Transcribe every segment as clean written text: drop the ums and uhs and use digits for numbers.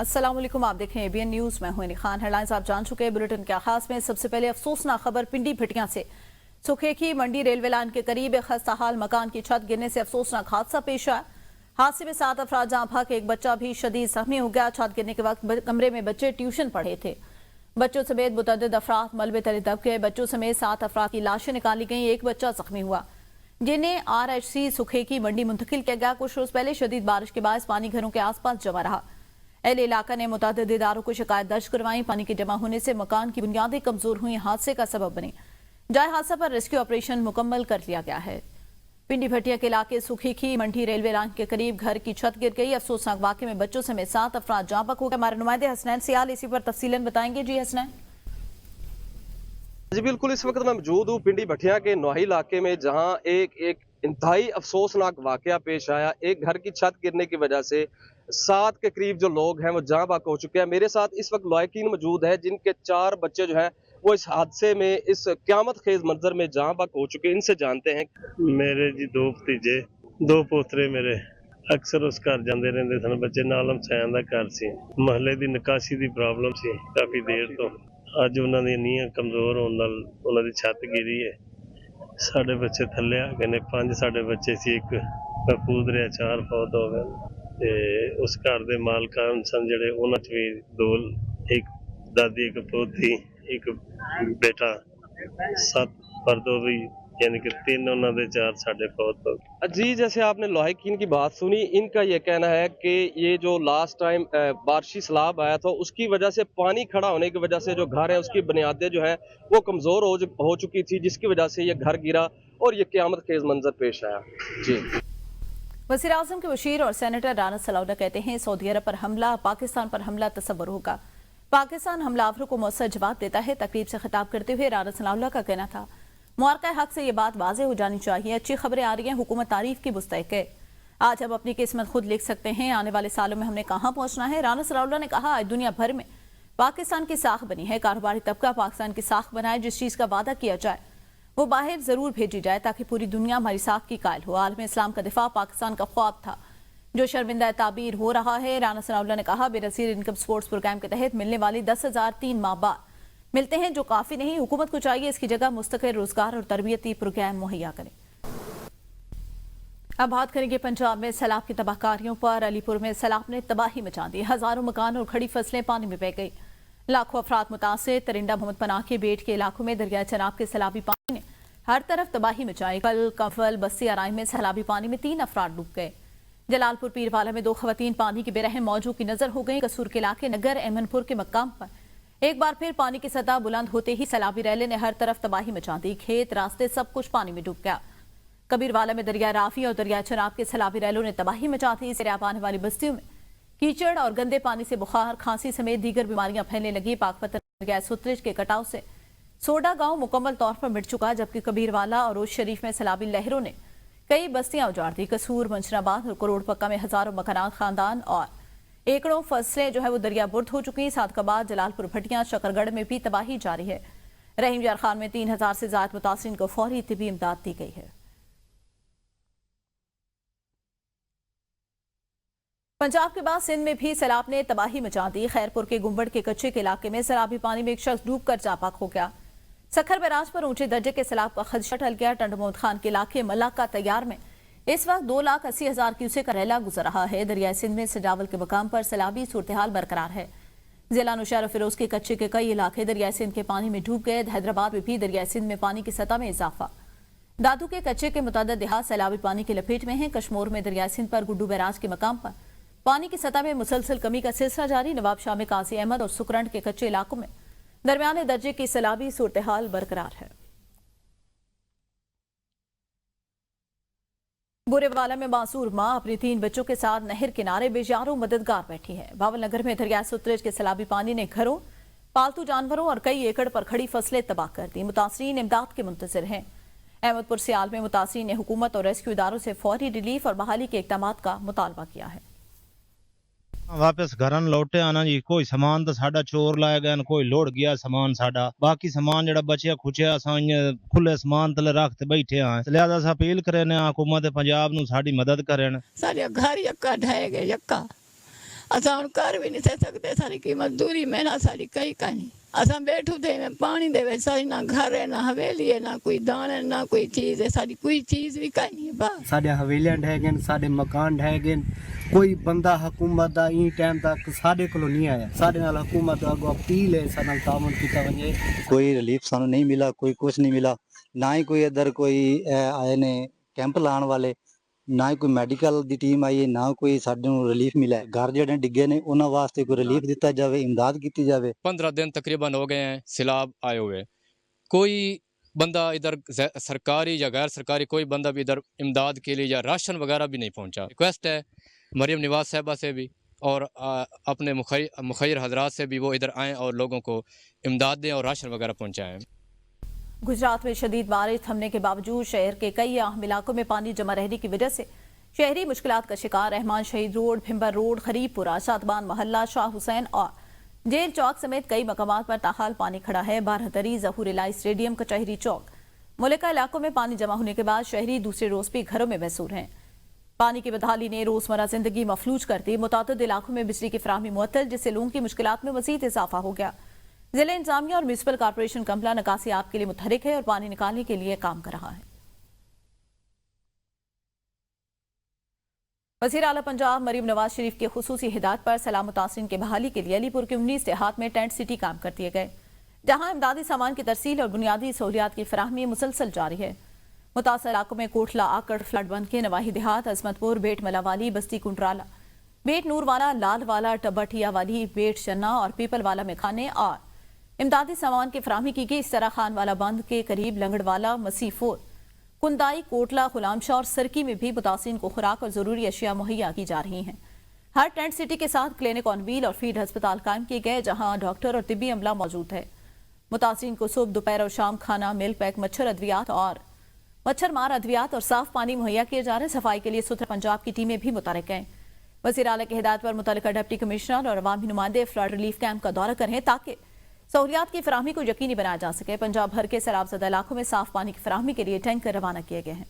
अस्सलाम वालेकुम, आप देख रहे हैं एबीएन न्यूज। मैं हूं इनी खान। हेडलाइंस आप जान चुके हैं। बुलेटिन के आगाज में सबसे पहले अफसोसनाक खबर पिंडी भटिया से। सुखेखी मंडी रेलवे लाइन के करीब एक खस्ता हाल मकान की छत गिरने से अफसोसनाक हादसा पेश आया। हादसे में 7 अफराद जहां भाग एक बच्चा भी शदीद जख्मी हो गया। छत गिरने के वक्त कमरे में बच्चे ट्यूशन पढ़े थे। बच्चों समेत मुतअद्दिद अफराद मलबे तले दब गए। बच्चों समेत 7 अफराद की लाशें निकाली गई। एक बच्चा जख्मी हुआ जिन्हें RHC सुखेखी मंडी मुंतकिल किया गया। कुछ रोज पहले शदीद बारिश के बाद पानी घरों के आसपास जमा रहा। एल इलाका ने मुतअद्दिद इदारों को शिकायत दर्ज करवाई। पानी के जमा होने से मकान की बुनियादें कमजोर हुई, हादसे का सबब बनी। जाए हादसा पर रेस्क्यू ऑपरेशन मुकम्मल कर लिया गया है। पिंडी भटिया के इलाके सुखेखी मंडी रेलवे लाइन के करीब घर की छत गिर गई। अफसोसनाक वाकये में बच्चों समेत 7 अफराद जाँ बहक हो गए। हमारे नुमाइंदे हसनैन सियाल इसी पर तफसीलन बताएंगे। जी हसनैन। जी बिल्कुल, इस वक्त मैं मौजूद हूँ पिंडी भटिया के नोही इलाके में, जहां एक इंतहाई अफसोसनाक वाकया पेश आया। एक घर की छत गिरने की वजह से 7 के करीब जो लोग हैं वो जाँ बहक हो चुके हैं। मेरे साथ इस वक्त लॉयकीन मौजूद है जिनके 4 बच्चे जो हैं वो इस हादसे में, इस क्यामत खेज मंजर में जाँ बहक हो चुके हैं। इनसे जानते हैं। मेरे जी 2 भतीजे 2 पोतरे मेरे अक्सर उस घर जाते रहते सन। बच्चे नालम सैन का घर सी, महल्ले की निकासी की प्रॉब्लम सी काफी देर तो। अज उन्होंने नींह कमजोर होने नाल उन्होंने छत गिरी है। साढ़े बच्चे थले आ गए ने। 5 साढ़े बच्चे सी, एक कपूत रहा, 4 फौत हो गए। ते उस घर के मालकान सन जेडे, उन्हां च भी 2, एक दादी एक पोती एक बेटा, 7 पर 2 भी यानी कि 3 उन्होंने 4 साढ़े फौत हो गए। जी, जैसे आपने लॉयकीन की बात सुनी, इनका ये कहना है कि ये जो लास्ट टाइम बारिशी सैलाब आया था उसकी वजह से, पानी खड़ा होने की वजह से जो घर है उसकी बुनियादें जो है वो कमजोर हो चुकी थी, जिसकी वजह से ये घर गिरा और ये क़यामत खेज मंजर पेश आया। जी। वज़ीर आज़म के वज़ीर और सेनेटर राना सलाउल्लाह कहते हैं सऊदी अरब पर हमला पाकिस्तान पर हमला तसव्वुर होगा। पाकिस्तान हमलावरों को मौसर जवाब देता है। तकरीब से खिताब करते हुए राना सलाउल्लाह का कहना था, मुआरका हक से ये बात वाज़ेह हो जानी चाहिए। अच्छी खबरें आ रही हैं, हुकूमत तारीफ की मुस्तहिक है। आज हम अपनी किस्मत खुद लिख सकते हैं। आने वाले सालों में हमने कहाँ पहुंचना है। राना सलाउल्लाह ने कहा, आज दुनिया भर में पाकिस्तान की साख बनी है। कारोबारी तबका पाकिस्तान की साख बनाए। जिस चीज़ का वादा किया जाए वो बाहर जरूर भेजी जाए ताकि पूरी दुनिया हमारी साख की कायल हो। आलम इस्लाम का दिफा पाकिस्तान का ख्वाब था जो शर्मिंदा ताबीर हो रहा है। राना सलाउल्लाह ने कहा, बेनज़ीर इनकम सपोर्ट्स प्रोग्राम के तहत मिलने वाली 10,000 3 माह बाद मिलते हैं, जो काफी नहीं। हुकूमत को चाहिए इसकी जगह मुस्तकिल रोजगार और तरबियती प्रोग्राम मुहैया करें। अब बात करेंगे पंजाब में सैलाब की तबाहकारियों पर। अलीपुर में सैलाब ने तबाही मचा दी। हजारों मकान और खड़ी फसलें पानी में बह गई। लाखों अफराद मुतासिर। तरिंडा मोहम्मद पनाह के बेट के इलाकों में दरिया चनाब के सैलाबी पानी ने हर तरफ तबाही मचाई। कल कंफल बस्ती आराई में सैलाबी पानी में 3 अफराद डूब गए। जलालपुर पीरवाला में 2 खवातीन पानी की बेरहम मौजू की नजर हो गई। कसूर के इलाके नगर एमनपुर के मकाम पर एक बार फिर पानी की सतह बुलंद होते ही सैलाबी रैले ने हर तरफ तबाही मचा दी। खेत, रास्ते, सब कुछ पानी में डूब गया। कबीरवाला में दरिया राफी और दरिया चनाब के सैलाबी रैलों ने तबाही मचा दी। इससे आने वाली बस्तियों में कीचड़ और गंदे पानी से बुखार, खांसी समेत दीगर बीमारियां फैलने लगी। पाकपत्थर दरिया सुतरेज के कटाव से सोडा गांव मुकम्मल तौर पर मिट चुका, जबकि कबीरवाला और रोज शरीफ में सैलाबी लहरों ने कई बस्तियां उजाड़ दी। कसूर, मंशराबाद और करोड़ पक्का में हजारों मकान, खानदान और एकड़ों फसलें जो है वो दरिया बुर्द हो चुकी। सादकाबाद, जलालपुर भटिया, शकरगढ़ में भी तबाही जारी है। रहीम यार खान में 3000 से ज्यादा मुतासिरीन को फौरी तिबी इमदाद दी गई है। पंजाब के बाद सिंध में भी सैलाब ने तबाही मचा दी। खैरपुर के गुंबड़ के कच्चे के इलाके में सैलाबी पानी में एक शख्स डूब कर जापाक हो गया। सखर बैराज पर ऊंचे दर्जे के सैलाब का खदशा टल गया। टंड मोहम्मद खान के इलाके मलाका तैयार में इस वक्त 2,80,000 क्यूसेक का रैला गुजर रहा है। दरियाई सिंध में सजावल के मकाम पर सैलाबी सूरत-ए-हाल बरकरार है। जिला नौशहर फिरोज के कच्चे के कई इलाके दरियाई सिंध के पानी में डूब गए। हैदराबाद में भी दरियाई सिंध में पानी की सतह में इजाफा। दादू के कच्चे के मुतअद्दिद देहात सैलाबी पानी की लपेट में हैं। कश्मोर में दरियाई सिंध पर गुड्डू बैराज के मकाम पर पानी की सतह में मुसलसल कमी का सिलसिला जारी। नवाब शाह में काजी अहमद और सुकरंड के कच्चे इलाकों में दरमियाने दर्जे की सैलाबी सूरत-ए-हाल बरकरार है। बुरेवाला में मासूर मां अपनी 3 बच्चों के साथ नहर किनारे बेजारों मददगार बैठी है। बावल नगर में दरिया सुतरेज के सैलाबी पानी ने घरों, पालतू जानवरों और कई एकड़ पर खड़ी फसलें तबाह कर दी। मुतासरीन इमदाद के मुंतजिर हैं। अहमदपुर सियाल में मुतासरीन ने हुकूमत और रेस्क्यू इदारों से फौरी रिलीफ और बहाली के इक़दामात का मुतालबा किया है। वापस घरन लौटे आना जी। कोई सामान तो साडा चोर लाए गए, कोई लोड़ गया सामान साडा। बाकी सामान जड़ा बचिया खुचिया असां खुले सामान तले रखते बैठे हैं। लिहाजा अस अपील करे ने हुकूमत पंजाब नू साडी मदद करन। सारे घर यक्का ढह गए। यक्का असां हुण कर भी नहीं थे सकते, सारी की मजदूरी मेहनत सारी कई कहीं असां बैठू थे में पानी दे वे सारी ना घर है ना हवेली है ना कोई दान है ना कोई चीज है, सारी कोई चीज भी कहीं नहीं है बस साढ़े हवेलियां ढह गए, साढ़े मकान ढह गए, कोई बंदा हुकूमत दा ई टाइम तक साढ़े कोल नहीं आया, साढ़े नाल हुकूमत अगो अपील है साडा तामन कीता वजे, कोई रिलीफ सानू नहीं मिला, कोई कुछ नहीं मिला, ना ही कोई इधर कोई आए ने कैंप लाने वाले, ना ही कोई मैडिकल दी टीम आई है, ना कोई साडे नूं रिलीफ मिला है। घर जेडे डिगे ने उन्हां वास्ते कोई रिलीफ दिता जावे, इमदाद की जावे। 15 दिन तकरीबन हो गए हैं सैलाब आए हुए, कोई बंदा इधर सरकारी या गैर सरकारी कोई बंदा भी इधर इमदाद के लिए या राशन वगैरह भी नहीं पहुंचा। रिक्वेस्ट है मरियम नवाज साहिबा से भी और अपने मुखैर हजरात से भी वो इधर आएँ और लोगों को इमदाद दें और राशन वगैरह पहुँचाएँ। गुजरात में शदीद बारिश थमने के बावजूद शहर के कई अहम इलाकों में पानी जमा रहने की वजह से शहरी मुश्किलात का शिकार। रहमान शहीद रोड, भिम्बर रोड, खरीबपुरा, शातबान मोहल्ला, शाह हुसैन और जेल चौक समेत कई मकामात पर ताहाल पानी खड़ा है। बारहतरी, ज़हूर इलाही स्टेडियम, कचहरी चौक, मुल्का इलाकों में पानी जमा होने के बाद शहरी दूसरे रोज भी घरों में महसूर हैं। पानी की बदहाली ने रोजमर्रा जिंदगी मफलूज कर दी। मुतादिद इलाकों में बिजली की फराहमी मुअत्तल, जिससे लोगों की मुश्किलात में मजीद इजाफा हो गया। जिला इंतजामिया और म्यूनिसिपल कॉर्पोरेशन कमला निकासी आप के लिए मुतहरिक है और पानी निकालने के लिए काम कर रहा है। वज़ीर आला पंजाब मरीम नवाज शरीफ के खुसूसी हिदायत पर सलाम मुतासिरीन की बहाली के लिए अलीपुर के 19 देहात में टेंट सिटी काम कर दिए गए, जहां इमदादी सामान की तरसील और बुनियादी सहूलियात की फराहमी मुसलसल जारी है। मुतासर इलाकों में कोटला, आकड़, फ्लड बंद के नवाही देहात, अजमतपुर, बेट मलावाली, बस्ती कुंडराला, बेट नूरवाला, लालवाला, टब्बटिया वाली, बेट चन्ना और पीपलवाला में खाने और इमदादी सामान की फराहमी की गई। इस तरह खानवाला बंद के करीब लंगड़वाला, मसीफोर, कुंदाई, कोटला, गुलामशाह और सरकी में भी मुतासिरीन को खुराक और जरूरी अशिया मुहैया की जा रही हैं। हर टेंट सिटी के साथ क्लिनिक ऑन व्हील और फील्ड अस्पताल कायम किए गए, जहां डॉक्टर और तिब्बी अमला मौजूद है। मुतासिरीन को सुबह, दोपहर और शाम खाना, मिल्क पैक, मच्छर मार अद्वियात और साफ पानी मुहैया किए जा रहे हैं। सफाई के लिए सुथरा पंजाब की टीमें भी मुतहरिक हैं। वज़ीर आला की हिदायत पर मुतल्लिका डिप्टी कमिश्नर और अवामी नुमाइंदे फ्लड रिलीफ कैंप का दौरा करें ताकि सहूलियात की फराहमी को यकीनी बनाया जा सके। पंजाब भर के सैलाबज़दा इलाकों में साफ पानी की फराहमी के लिए टैंकर रवाना किए गए हैं।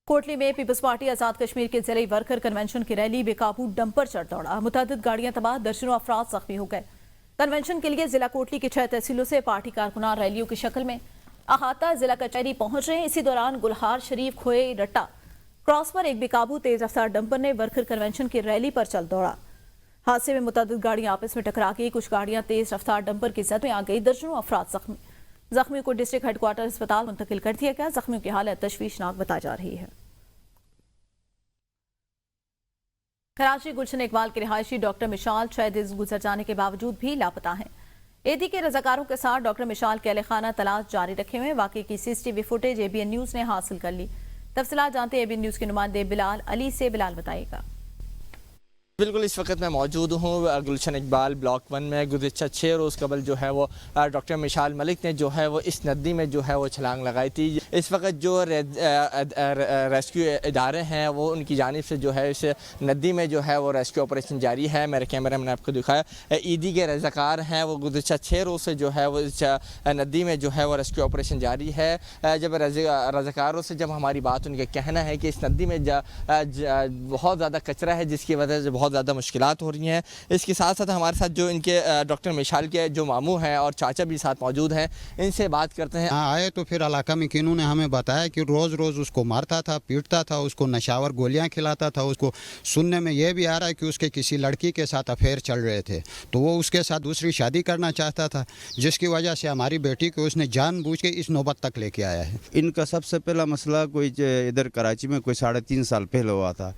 कोटली में पीपल्स पार्टी आजाद कश्मीर के जिले वर्कर कन्वेंशन की रैली बेकाबू डंपर चढ़ दौड़ा। मुतअद्दिद गाड़ियां तबाह, दर्जनों अफराद जख्मी हो गए। कन्वेंशन के लिए जिला कोटली की 6 तहसीलों से पार्टी कारकुनान रैलियों की शक्ल में अहाता जिला कचहरी पहुंच रहे हैं। इसी दौरान गुलहार शरीफ, खोए, रट्टा क्रॉस पर एक बेकाबू तेज रफ्तार डंपर ने वर्कर कन्वेंशन की रैली पर चल दौड़ा। हादसे में मुतअद्दिद गाड़ियां आपस में टकरा गई। कुछ गाड़ियां तेज रफ्तार डंपर की जद में आ गई। दर्जनों अफराद जख्मी। जख्मियों को डिस्ट्रिक्ट हेडक्वार्टर अस्पताल मुंतकिल कर दिया गया। जख्मियों की हालत तशवीशनाक बताई जा रही है। कराची गुलशन इकबाल के रिहायशी डॉक्टर मिशाल 6 दिन गुजर जाने के बावजूद भी लापता हैं। एडी के रजाकारों के साथ डॉक्टर मिशाल के अहलखाना तलाश जारी रखे हुए। वाकई की CCTV फुटेज ABN न्यूज ने हासिल कर ली। तफसीलात जानते ABN न्यूज के नुमाइंदे बिलाल अली से। बिलाल बताइएगा। बिल्कुल, इस वक्त मैं मौजूद हूँ गुलशन इकबाल ब्लॉक 1 में। गुज़िश्ता 6 रोज़ कबल जो है वो डॉक्टर मिशाल मलिक ने जो है वो इस नदी में जो है वो छलांग लगाई थी। इस वक्त जो रेस्क्यू इदारे हैं वो उनकी जानिब से जो है इस नदी में जो है वो रेस्क्यू ऑपरेशन जारी है। मेरे कैमरे में आपको दिखाया ईदी के रज़ाकार हैं वो गुज़िश्ता 6 रोज़ से जो है वो इस नदी में जो है वो रेस्क्यू ऑपरेशन जारी है। जब रज़ाकारों से जब हमारी बात, उनका कहना है कि इस नदी में बहुत ज़्यादा कचरा है जिसकी वजह से बहुत ज़्यादा मुश्किलात हो रही हैं। इसके साथ साथ हमारे साथ जो इनके डॉक्टर मिशाल के जो मामू हैं और चाचा भी साथ मौजूद हैं, इनसे बात करते हैं। आए तो फिर इलाका में किन्हों ने हमें बताया कि रोज़ रोज़ उसको मारता था, पीटता था, उसको नशावर गोलियां खिलाता था। उसको सुनने में ये भी आ रहा है कि उसके किसी लड़की के साथ अफेयर चल रहे थे, तो वो उसके साथ दूसरी शादी करना चाहता था, जिसकी वजह से हमारी बेटी को उसने जानबूझ के इस नौबत तक लेके आया है। इनका सबसे पहला मसला कोई इधर कराची में कोई 3.5 साल पहले हुआ था,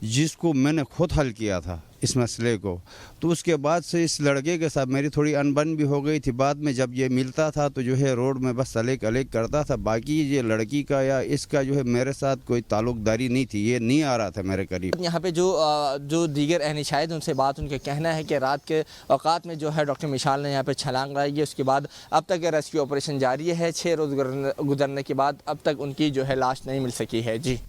जिसको मैंने खुद हल किया था इस मसले को। तो उसके बाद से इस लड़के के साथ मेरी थोड़ी अनबन भी हो गई थी। बाद में जब ये मिलता था तो जो है रोड में बस अलेक अलेक करता था। बाकी ये लड़की का या इसका जो है मेरे साथ कोई ताल्लुकदारी नहीं थी, ये नहीं आ रहा था मेरे करीब। यहाँ पे जो दीगर अहल शायद उनसे बात, उनका कहना है कि रात के औकात में जो है डॉक्टर मिशाल ने यहाँ पे छलांग लगाई है। उसके बाद अब तक रेस्क्यू ऑपरेशन जारी है। 6 रोज़ गुजरने के बाद अब तक उनकी जो है लाश नहीं मिल सकी है। जी,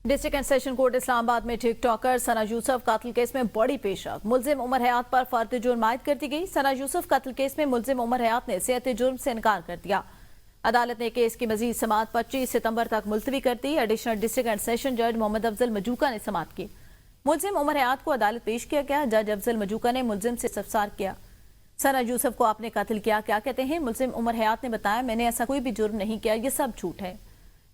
district and session court Islamabad में टिकटॉकर सना यूसुफ कत्ल केस में बड़ी पेशरफ। मुलजिम उमर हयात पर फर्द जुर्म आयद कर दी गई। सना यूसुफ कत्ल केस में मुलजिम उमर हयात ने सेहत जुर्म से इनकार कर दिया। अदालत ने केस की मजीद समाअत 25 सितंबर तक मुलतवी कर दी। एडिशनल डिस्ट्रिक्ट एंड सेशन जज मोहम्मद अफजल मजूका ने समाअत की। मुलजिम उमर हयात को अदालत पेश किया गया। जज अफजल मजूका ने मुलजिम से इस्तफसार किया, सना यूसुफ को आपने कत्ल किया, क्या कहते हैं? मुलजिम उमर हयात ने बताया, मैंने ऐसा कोई भी जुर्म नहीं किया, ये सब झूठ है।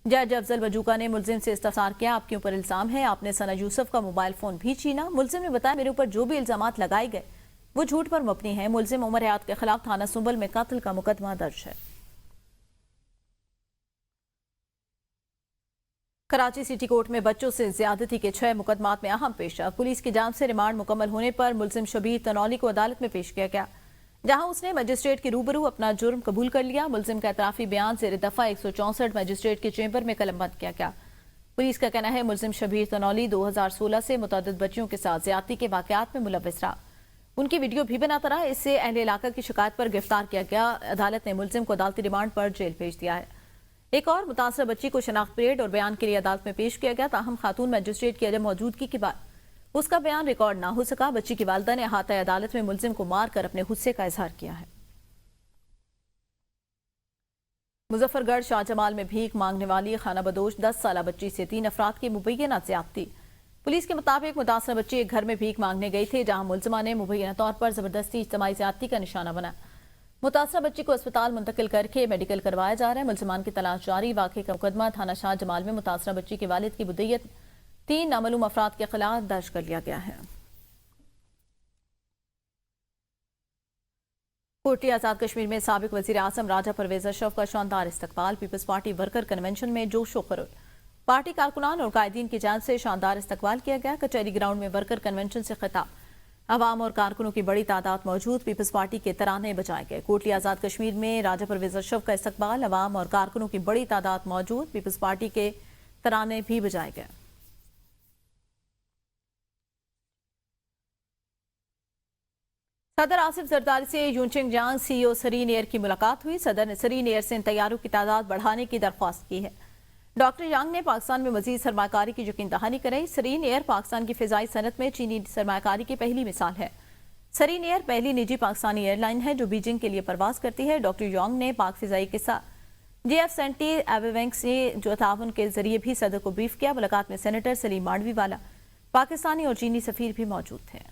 जज अफजल मजूका ने मुलजिम से इस्तफसार किया, आपके ऊपर इल्जाम है, आपने सना यूसुफ का मोबाइल फोन भी छीना। मुलजिम ने बताया, मेरे ऊपर जो भी इल्जामात लगाए गए वो झूठ पर मबनी है। मुलजिम उमर हयात के खिलाफ थाना सुंबल में कत्ल का मुकदमा दर्ज है। कराची सिटी कोर्ट में बच्चों से ज्यादती के 6 मुकदमात में अहम पेशा। पुलिस की जांच से रिमांड मुकम्मल होने पर मुलजिम शबीर तनौली को अदालत में पेश किया गया, जहां उसने मजिस्ट्रेट के रूबरू अपना जुर्म कबूल कर लिया। मुलजिम का एतराफी बयान ज़ेर दफा 164 मजिस्ट्रेट के चेंबर में कलमबंद किया गया। पुलिस का कहना है, मुलजिम शबीर तनौली 2016 से मुतअद्दिद बच्चियों के साथ ज्यादती के वाकयात में मुलव्विस रहा। उनकी वीडियो भी बनाता रहा। इससे अहले इलाका की शिकायत पर गिरफ्तार किया गया। अदालत ने मुलजिम को अदालती रिमांड पर जेल भेज दिया है। एक और मुतासर बच्ची को शनाख्त परेड और बयान के लिए अदालत में पेश किया गया, ताहम खातून मजिस्ट्रेट की अदम मौजूदगी के बाद उसका बयान रिकॉर्ड ना हो सका। बच्ची की वालिदा ने अहाता अदालत में मुलजिम को मार कर अपने गुस्से का इजहार किया है। मुजफ्फरगढ़ शाहजमाल में भीख मांगने वाली खाना बदोश 10 साला बच्ची से 3 अफराद की मुबैना ज्यादती। पुलिस के मुताबिक मुतासर बच्ची एक घर में भीख मांगने गई थी, जहां मुलजिमा ने मुबैना तौर पर जबरदस्ती इज्तिमाई ज्यादती का निशाना बना। मुतासरा बच्ची को अस्पताल मुंतकिल करके मेडिकल करवाया जा रहा है। मुलजिमान की तलाश जारी। वाक़े का मुकदमा थाना शाहजमाल में मुतासरा बच्ची के वालिद की बुद्दियत 3 नामालूम अफराद के खिलाफ दर्ज कर लिया गया है। कोटी आजाद कश्मीर में साबिक वजीर आजम राजा परवेज अशरफ का शानदार इस्तकबाल। पीपल्स पार्टी वर्कर कन्वेंशन में जोशो खरोश। पार्टी कारकुनान और कायदीन की जानिब से शानदार इस्तकबाल किया गया। कचहरी ग्राउंड में वर्कर कन्वेंशन से खिताब। अवाम और कारकुनों की बड़ी तादाद मौजूद। पीपल्स पार्टी के तराने बजाए गए। कोटली आजाद कश्मीर में राजा परवेज अशरफ का इस्तकबाल। अवाम और कारकुनों की बड़ी तादाद मौजूद। पीपल्स पार्टी के तराने भी बजाए गए। सदर आसिफ जरदारी से यूनचिंग जांग CEO सरीन एयर की मुलाकात हुई। सदर ने सरीन एयर से इन तैयारों की तादाद बढ़ाने की दरख्वास्त की है। डॉक्टर यांग ने पाकिस्तान में मजीद सरमाकारी की यकीन दहानी कराई। सरीन एयर पाकिस्तान की फिजाई सनत में चीनी सरमाकारी की पहली मिसाल है। सरीन एयर पहली निजी पाकिस्तानी एयरलाइन है जो बीजिंग के लिए परवाज करती है। डॉक्टर यांग ने पाक फिजाई के साथ JF-70 एविवेंक्स से जो ताउन के जरिए भी सदर को ब्रीफ किया। मुलाकात में सेनेटर सलीम मांडवीवाला, पाकिस्तानी और चीनी सफीर भी मौजूद थे।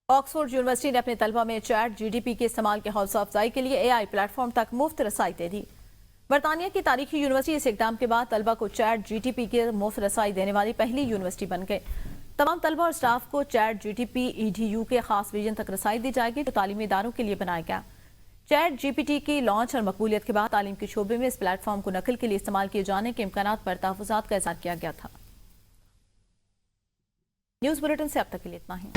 ऑक्सफोर्ड यूनिवर्सिटी ने अपने तलबा में चैट GDP के इस्तेमाल के हौसला अफजाई के लिए AI प्लेटफॉर्म तक मुफ्त रसाई दे दी। बरतानिया की तारीखी यूनिवर्सिटी इस इकदाम के बाद तलबा को चैट GDP के मुफ्त रसाई देने वाली पहली यूनिवर्सिटी बन गई। तमाम तलबा और स्टाफ को चैट GDP EDU के खास विजन तक रसाई दी जाएगी जो तालीमी इदारों के लिए बनाया गया। चैट GPT की लॉन्च और मकबूलियत के बाद तालीम के शोबे में इस प्लेटफॉर्म को नकल के लिए इस्तेमाल किए जाने के इम्कानात पर तहफ़्फ़ुज़ात का इज़हार किया गया था। न्यूज़ बुलेटिन से अब तक के लिए इतना ही।